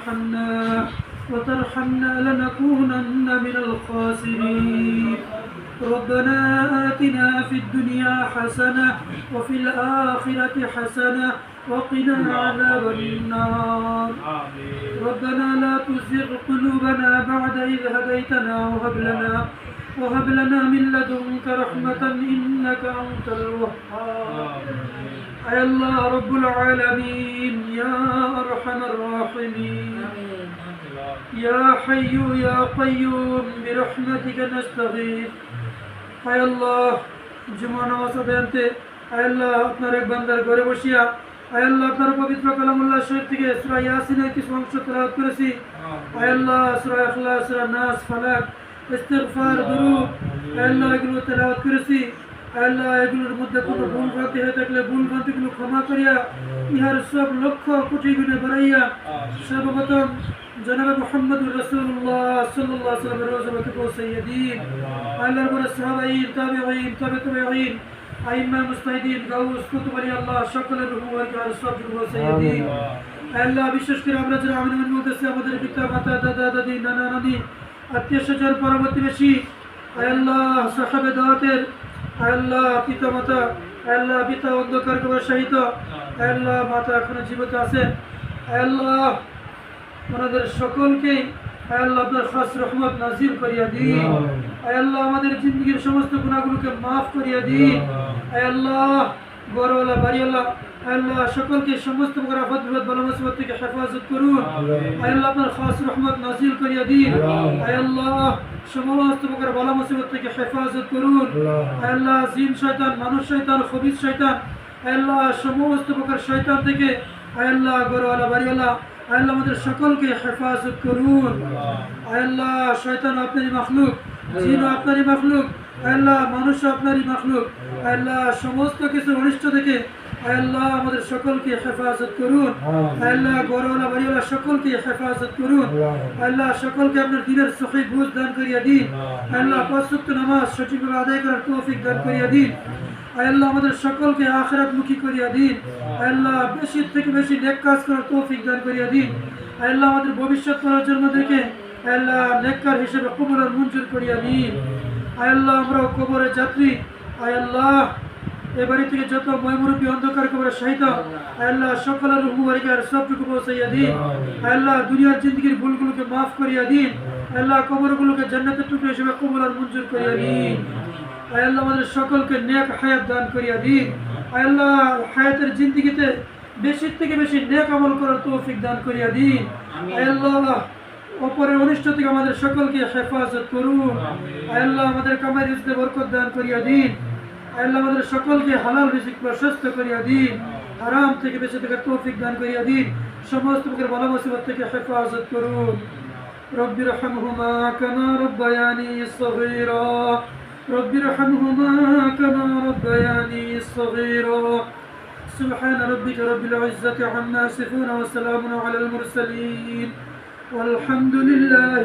ترحمنا وترحمنا لنكونن من الخاسرين ربنا آتنا في الدنيا حسنة وفي الآخرة حسنة وقنا عذاب النار ربنا لا تزغ قلوبنا بعد إذ هديتنا وهب لنا من لدنك رحمة إنك أنت الوهاب أي الله رب العالمين يا أرحم الراحمين يا حي يا قيوم برحمتك نستغيث أي الله जुमा नामाज अध्ययनते أي الله আপনার এক বান্দার ঘরে বসিয়া أي الله আপনার পবিত্র কালামুল্লাহ শরীফ থেকে সূরা ইয়াসিনের কিছু অংশ তেলাওয়াত করেছি أي الله সূরা ইখলাস সূরা নাস ফালাক ইস্তিগফার দুরূদ أي الله এগুলো তেলাওয়াত করেছি أي الله এগুলোর মধ্যে কোনো ভুল ভ্রান্তি হয়ে থাকলে ভুল ভ্রান্তিগুলো ক্ষমা করিয়া ইহার সব লক্ষ কোটি গুণে বাড়াইয়া সর্বপ্রথম জনাবে মুহাম্মদুর রাসূলুল্লাহ সাল্লাল্লাহু আলাইহি ওয়াসাল্লামের রওজা মুবারক সাইয়্যিদিন আল্লাহর পরে সাহাবায়ে তাবিঈন তাবিঈন আইম্মা মুজতাহিদিন গাউস কুতুব আলী আল্লাহ সকলের রূহ ওয়ার সব রূহ সাইয়্যিদিন আল্লাহ বিশেষ করে আমরা যারা আমিন বলতেছি আমাদের পিতা মাতা দাদা দাদি নানা নানি আত্মীয় স্বজন পরবর্তীবেশী আল্লাহ সাহাবে দাওয়াতের আল্লাহ পিতা মাতা আল্লাহ পিতা অন্ধকার কবর শহীদ আল্লাহ মাতা এখনো জীবিত আছেন আল্লাহ ওনাদের সকলকে আল্লাহ আপনার খাস রহমত নাজিল করিয়া দিন আল্লাহ আমাদের জিন্দগির সমস্ত গুনাহগুলোকে মাফ করিয়া দিন আল্লাহ বড়ওয়ালা বাড়িওয়ালা আল্লাহ সকলকে সমস্ত প্রকার আফত বিপদ বালা মুসিবত থেকে হেফাজত করুন আল্লাহ আপনার খাস রহমত নাজিল করিয়া দিন আল্লাহ সমস্ত প্রকার বালা মুসিবত থেকে হেফাজত করুন আল্লাহ জিন শয়তান মানুষ শয়তান খবিস শয়তান আল্লাহ সমস্ত প্রকার শয়তান থেকে আল্লাহ বড়ওয়ালা বাড়িওয়ালা আল্লাহ আমাদের সকলকে হেফাজত করুন আল্লাহ শয়তান আপনারই মাখলুক জিন আপনারই মাখলুক আল্লাহ মানুষ আপনারই মাখলুক আল্লাহ সমস্ত কিছু অনিষ্ট থেকে আল্লাহ আমাদের সকলকে হেফাজত করুন আল্লাহ বড়ওয়ালা বাড়িওয়ালা সকলকে হেফাজত করুন আল্লাহ সকলকে আপনার দ্বীনের সহি বুঝ দান করিয়া দিন আল্লাহ পাঁচ ওয়াক্ত নামাজ সঠিকভাবে আদায় করার তৌফিক দান করিয়া দিন আল্লাহ আমাদের সকলকে আখিরাতমুখী করিয়া দিন আল্লাহ বেশি থেকে বেশি নেক কাজ করার তৌফিক দান করিয়া দিন আল্লাহ আমাদের ভবিষ্যৎ প্রজন্মদেরকে আল্লাহ নেককার হিসেবে কবুল আর মঞ্জুর করিয়া দিন আল্লাহ আমরা কবরের যাত্রী আল্লাহ এই বাড়ি থেকে যত ময়মুরব্বী অন্ধকার কবরে শহীদ আল্লাহ সকলের রূহ ওয়ারিকার সবটুকু পৌঁছাইয়া দিন আল্লাহ দুনিয়ার জিন্দগির ভুলগুলোকে মাফ করিয়া দিন আল্লাহ কবরগুলোকে জান্নাতের টুকরো হিসেবে কবুল আর মঞ্জুর করিয়া দিন আল্লাহ আমাদের সকলকে নেক হায়াত দান করিয়া দিন আল্লাহ হায়াতের জিন্দগিতে বেশি থেকে বেশি নেক আমল করার তৌফিক দান করিয়া দিন আল্লাহ অপরের অনিষ্ট থেকে আমাদের সকলকে হেফাজত করুন আল্লাহ আমাদের কামাই রিজকে বরকত দান করিয়া দিন আল্লাহ আমাদের সকলকে হালাল রিজিক প্রশস্ত করিয়া দিন হারাম থেকে বেঁচে থাকার তৌফিক দান করিয়া দিন সমস্ত প্রকার বালা মুসিবত থেকে হেফাজত করুন রব্বি রহমহুমা কামা রব্বায়ানি সগীরা রব্বি রহমহুমা কামা রব্বায়ানি সগীরা সুবহান রাব্বিকা রাব্বিল ইজ্জাতি আম্মা ইয়াসিফুন ওয়া সালামুন আলাল মুরসালিন والحمد لله